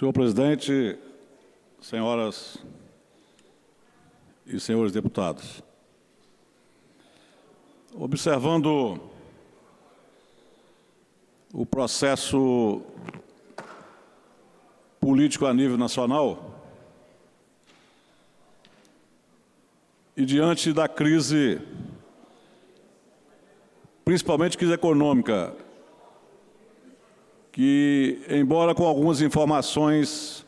Senhor presidente, senhoras e senhores deputados, observando o processo político a nível nacional e diante da crise, principalmente crise econômica, que, embora com algumas informações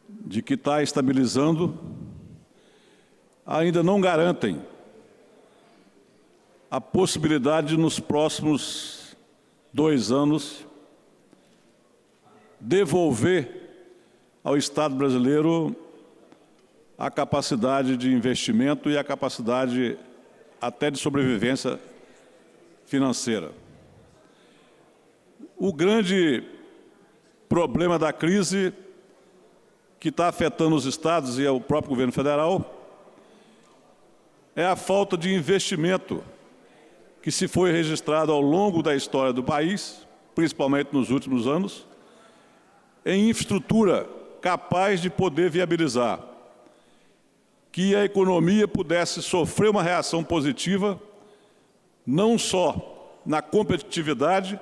de que está estabilizando, ainda não garantem a possibilidade de, nos próximos 2 anos, devolver ao Estado brasileiro a capacidade de investimento e a capacidade até de sobrevivência financeira. O grande problema da crise que está afetando os estados e o próprio governo federal é a falta de investimento que se foi registrado ao longo da história do país, principalmente nos últimos anos, em infraestrutura capaz de poder viabilizar que a economia pudesse sofrer uma reação positiva, não só na competitividade,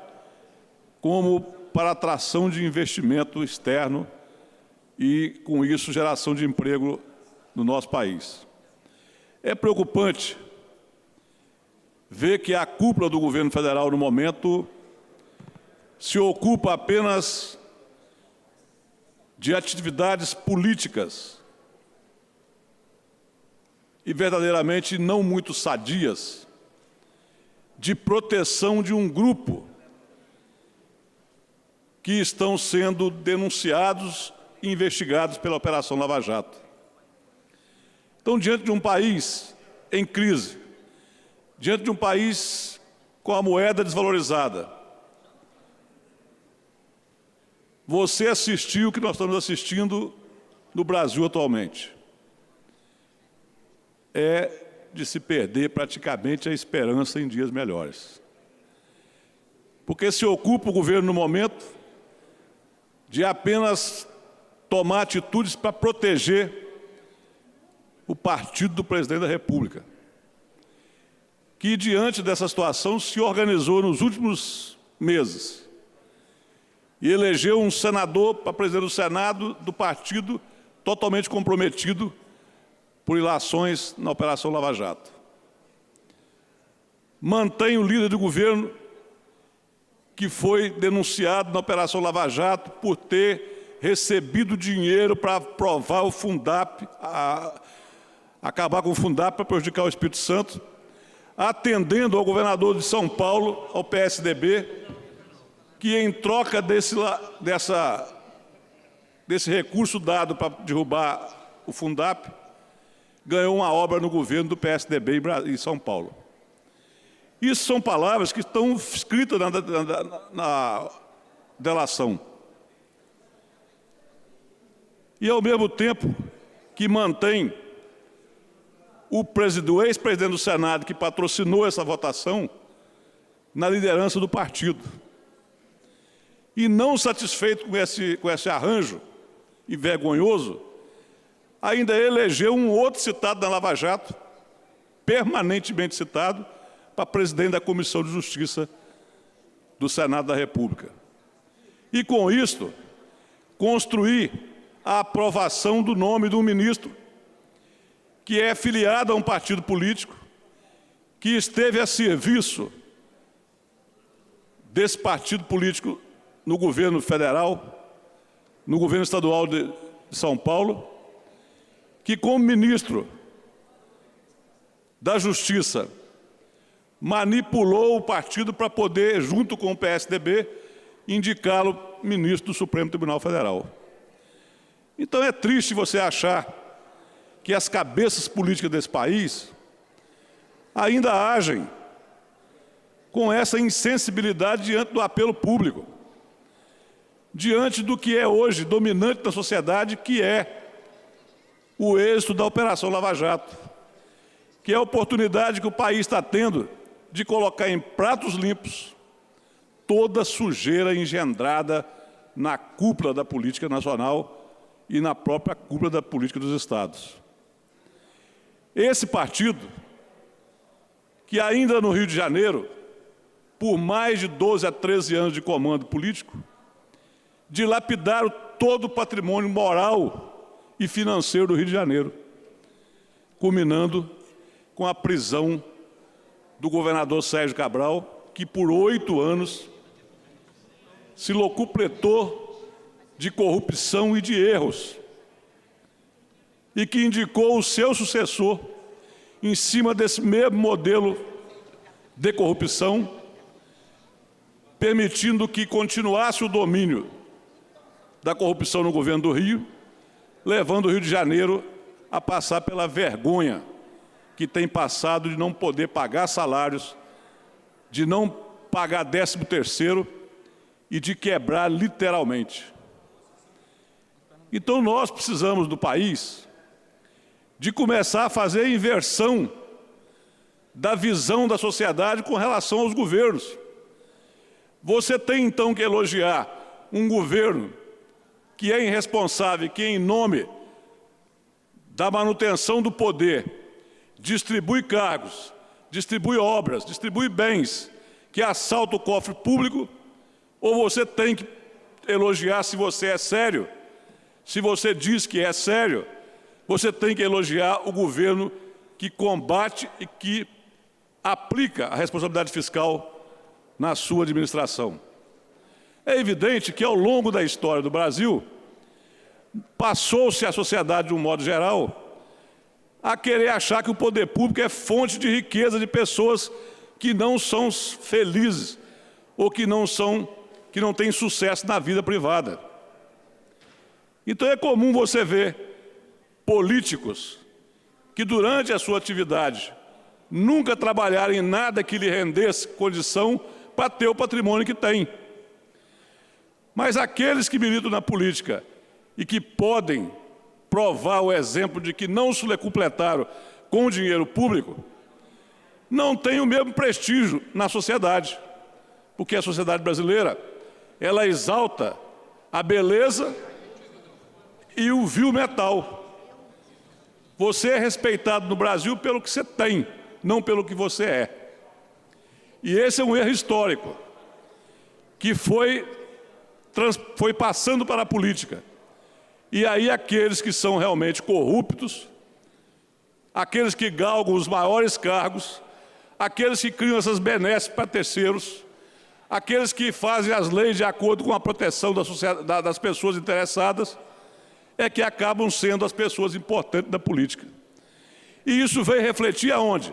como para a atração de investimento externo e, com isso, geração de emprego no nosso país. É preocupante ver que a cúpula do governo federal, no momento, se ocupa apenas de atividades políticas e verdadeiramente não muito sadias de proteção de um grupo que estão sendo denunciados e investigados pela Operação Lava Jato. Então, diante de um país em crise, diante de um país com a moeda desvalorizada, você assistiu o que nós estamos assistindo no Brasil atualmente. É de se perder praticamente a esperança em dias melhores. Porque se ocupa o governo no momento de apenas tomar atitudes para proteger o partido do presidente da República, que, diante dessa situação, se organizou nos últimos meses e elegeu um senador para presidente do Senado do partido totalmente comprometido por ilações na Operação Lava Jato. Mantém o líder do governo que foi denunciado na Operação Lava Jato por ter recebido dinheiro para aprovar o Fundap, acabar com o Fundap para prejudicar o Espírito Santo, atendendo ao governador de São Paulo, ao PSDB, que, em troca desse recurso dado para derrubar o Fundap, ganhou uma obra no governo do PSDB em São Paulo. Isso são palavras que estão escritas na delação. E, ao mesmo tempo, que mantém o ex-presidente do Senado, que patrocinou essa votação, na liderança do partido. E, não satisfeito com esse arranjo vergonhoso, ainda elegeu um outro citado na Lava Jato, permanentemente citado, para presidente da Comissão de Justiça do Senado da República. E, com isto, construir a aprovação do nome de um ministro que é filiado a um partido político, que esteve a serviço desse partido político no governo federal, no governo estadual de São Paulo, que, como ministro da Justiça, manipulou o partido para poder, junto com o PSDB, indicá-lo ministro do Supremo Tribunal Federal. Então, é triste você achar que as cabeças políticas desse país ainda agem com essa insensibilidade diante do apelo público, diante do que é hoje dominante na sociedade, que é o êxito da Operação Lava Jato, que é a oportunidade que o país está tendo de colocar em pratos limpos toda a sujeira engendrada na cúpula da política nacional e na própria cúpula da política dos estados. Esse partido, que ainda no Rio de Janeiro, por mais de 12 a 13 anos de comando político, dilapidaram todo o patrimônio moral e financeiro do Rio de Janeiro, culminando com a prisão do governador Sérgio Cabral, que por 8 anos se locupletou de corrupção e de erros, e que indicou o seu sucessor em cima desse mesmo modelo de corrupção, permitindo que continuasse o domínio da corrupção no governo do Rio, levando o Rio de Janeiro a passar pela vergonha que tem passado de não poder pagar salários, de não pagar 13º e de quebrar literalmente. Então nós precisamos do país de começar a fazer a inversão da visão da sociedade com relação aos governos. Você tem então que elogiar um governo que é irresponsável, que em nome da manutenção do poder distribui cargos, distribui obras, distribui bens, que assalta o cofre público, ou você tem que elogiar se você é sério, se você diz que é sério, você tem que elogiar o governo que combate e que aplica a responsabilidade fiscal na sua administração. É evidente que, ao longo da história do Brasil, passou-se a sociedade, de um modo geral, a querer achar que o poder público é fonte de riqueza de pessoas que não são felizes ou que não têm sucesso na vida privada. Então é comum você ver políticos que, durante a sua atividade, nunca trabalharam em nada que lhe rendesse condição para ter o patrimônio que tem. Mas aqueles que militam na política e que podem provar o exemplo de que não se completaram com o dinheiro público, não têm o mesmo prestígio na sociedade, porque a sociedade brasileira, ela exalta a beleza e o vil metal. Você é respeitado no Brasil pelo que você tem, não pelo que você é. E esse é um erro histórico, que foi passando para a política. E aí aqueles que são realmente corruptos, aqueles que galgam os maiores cargos, aqueles que criam essas benesses para terceiros, aqueles que fazem as leis de acordo com a proteção das pessoas interessadas, é que acabam sendo as pessoas importantes da política. E isso veio refletir aonde?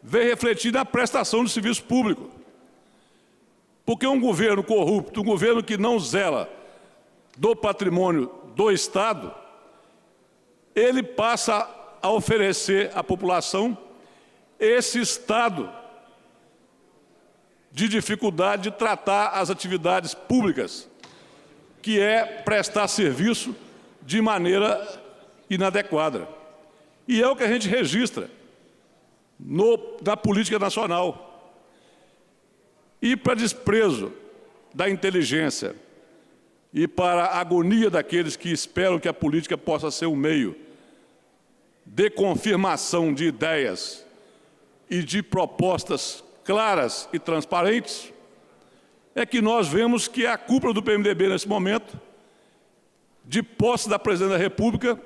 Veio refletir na prestação de serviço público. Porque um governo corrupto, um governo que não zela do patrimônio do Estado, ele passa a oferecer à população esse estado de dificuldade de tratar as atividades públicas, que é prestar serviço de maneira inadequada. E é o que a gente registra na política nacional. E para desprezo da inteligência e para a agonia daqueles que esperam que a política possa ser um meio de confirmação de ideias e de propostas claras e transparentes, é que nós vemos que a cúpula do PMDB, nesse momento, de posse da Presidente da República,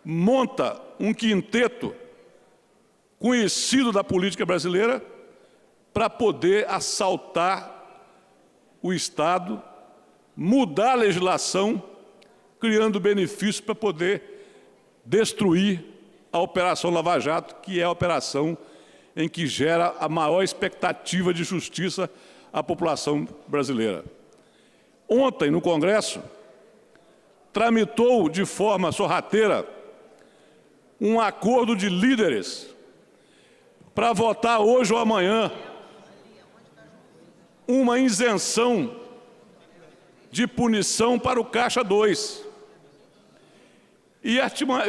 monta um quinteto conhecido da política brasileira para poder assaltar o Estado, mudar a legislação, criando benefícios para poder destruir a Operação Lava Jato, que é a operação em que gera a maior expectativa de justiça à população brasileira. Ontem, no Congresso, tramitou de forma sorrateira um acordo de líderes para votar hoje ou amanhã uma isenção de punição para o Caixa 2. E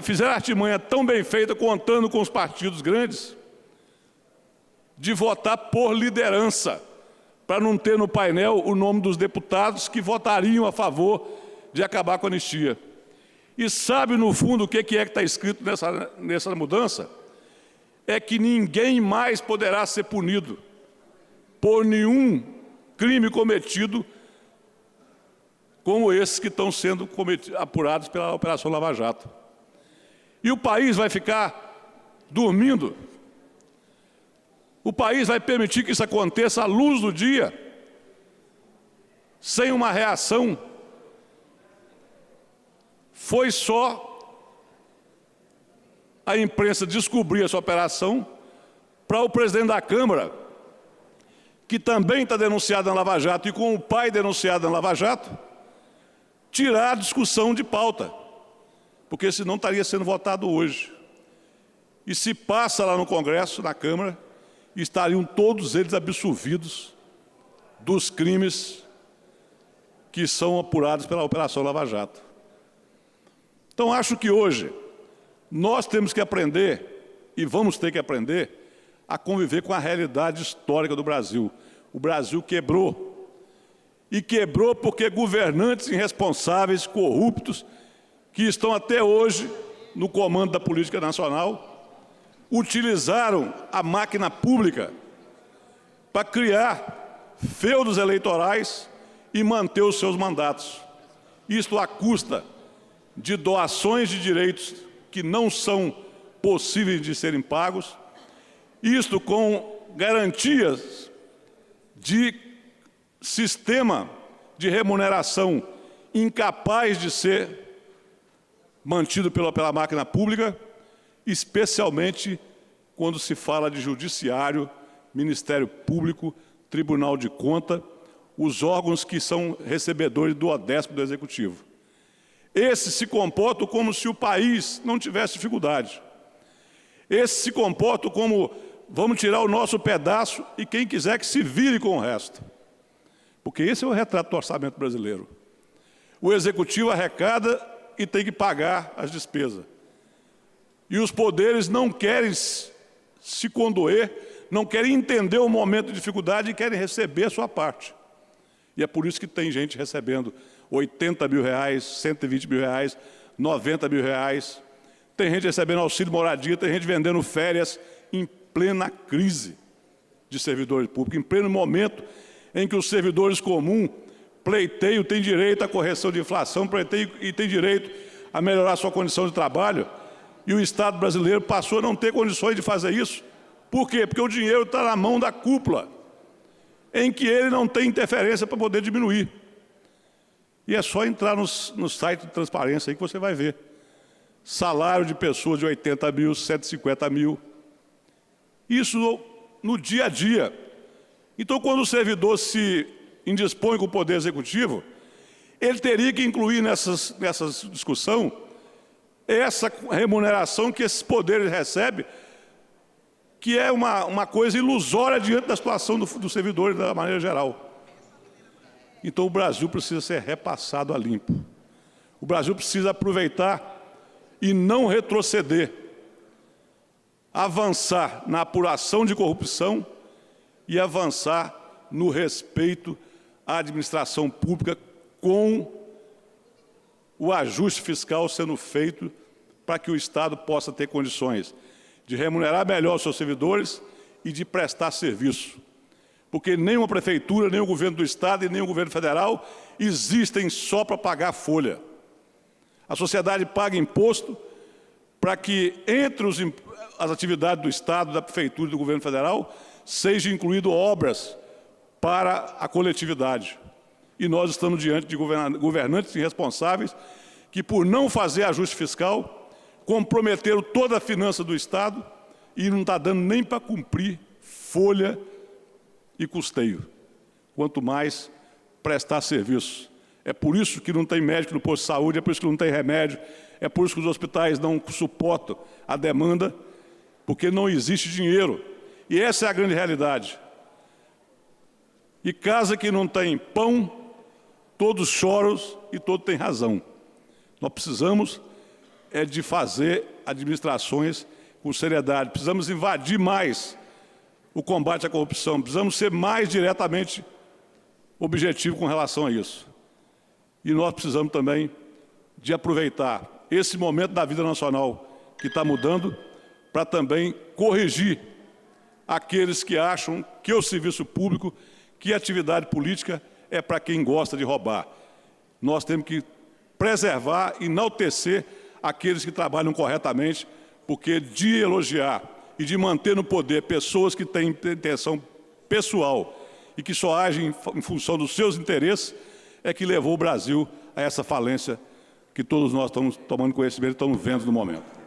fizeram a artimanha tão bem feita, contando com os partidos grandes, de votar por liderança, para não ter no painel o nome dos deputados que votariam a favor de acabar com a anistia. E sabe, no fundo, o que é que está escrito nessa mudança? É que ninguém mais poderá ser punido por nenhum crime cometido como esses que estão sendo apurados pela Operação Lava Jato. E o país vai ficar dormindo. O país vai permitir que isso aconteça à luz do dia, sem uma reação. Foi só a imprensa descobrir essa operação para o presidente da Câmara, que também está denunciado na Lava Jato e com o pai denunciado na Lava Jato, tirar a discussão de pauta, porque senão estaria sendo votado hoje. E se passa lá no Congresso, na Câmara, estariam todos eles absolvidos dos crimes que são apurados pela Operação Lava Jato. Então, acho que hoje nós temos que aprender, e vamos ter que aprender, a conviver com a realidade histórica do Brasil. O Brasil quebrou. E quebrou porque governantes irresponsáveis, corruptos, que estão até hoje no comando da política nacional, utilizaram a máquina pública para criar feudos eleitorais e manter os seus mandatos. Isto à custa de doações de direitos que não são possíveis de serem pagos, isto com garantias de sistema de remuneração incapaz de ser mantido pela máquina pública, especialmente quando se fala de judiciário, Ministério Público, Tribunal de Contas, os órgãos que são recebedores do 10º do Executivo. Esses se comportam como se o país não tivesse dificuldade. Esses se comportam como vamos tirar o nosso pedaço e quem quiser que se vire com o resto. Porque esse é o retrato do orçamento brasileiro. O Executivo arrecada e tem que pagar as despesas. E os poderes não querem se condoer, não querem entender o momento de dificuldade e querem receber a sua parte. E é por isso que tem gente recebendo 80 mil reais, 120 mil reais, 90 mil reais. Tem gente recebendo auxílio moradia, tem gente vendendo férias em plena crise de servidores públicos, em pleno momento em que os servidores comuns pleiteiam, têm direito à correção de inflação, pleiteiam e têm direito a melhorar a sua condição de trabalho, e o Estado brasileiro passou a não ter condições de fazer isso. Por quê? Porque o dinheiro está na mão da cúpula, em que ele não tem interferência para poder diminuir. E é só entrar no site de transparência aí que você vai ver. Salário de pessoas de 80 mil, 150 mil. Isso no dia a dia. Então, quando o servidor se indispõe com o Poder Executivo, ele teria que incluir nessa discussão essa remuneração que esses poderes recebem, que é uma coisa ilusória diante da situação dos servidores da maneira geral. Então o Brasil precisa ser repassado a limpo. O Brasil precisa aproveitar e não retroceder, avançar na apuração de corrupção e avançar no respeito à administração pública com o ajuste fiscal sendo feito para que o Estado possa ter condições de remunerar melhor os seus servidores e de prestar serviço. Porque nem uma prefeitura, nem o governo do Estado e nem o governo federal existem só para pagar folha. A sociedade paga imposto para que entre as atividades do Estado, da prefeitura e do governo federal sejam incluídas obras para a coletividade. E nós estamos diante de governantes irresponsáveis que, por não fazer ajuste fiscal, comprometeram toda a finança do Estado e não está dando nem para cumprir folha e custeio, quanto mais prestar serviço. É por isso que não tem médico no posto de saúde, é por isso que não tem remédio, é por isso que os hospitais não suportam a demanda, porque não existe dinheiro. E essa é a grande realidade. E casa que não tem pão, todos choram e todos têm razão. Nós precisamos de fazer administrações com seriedade, precisamos invadir mais o combate à corrupção, precisamos ser mais diretamente objetivo com relação a isso. E nós precisamos também de aproveitar esse momento da vida nacional que está mudando para também corrigir aqueles que acham que o serviço público, que a atividade política é para quem gosta de roubar. Nós temos que preservar e enaltecer aqueles que trabalham corretamente, porque de elogiar e de manter no poder pessoas que têm intenção pessoal e que só agem em função dos seus interesses, é que levou o Brasil a essa falência que todos nós estamos tomando conhecimento e estamos vendo no momento.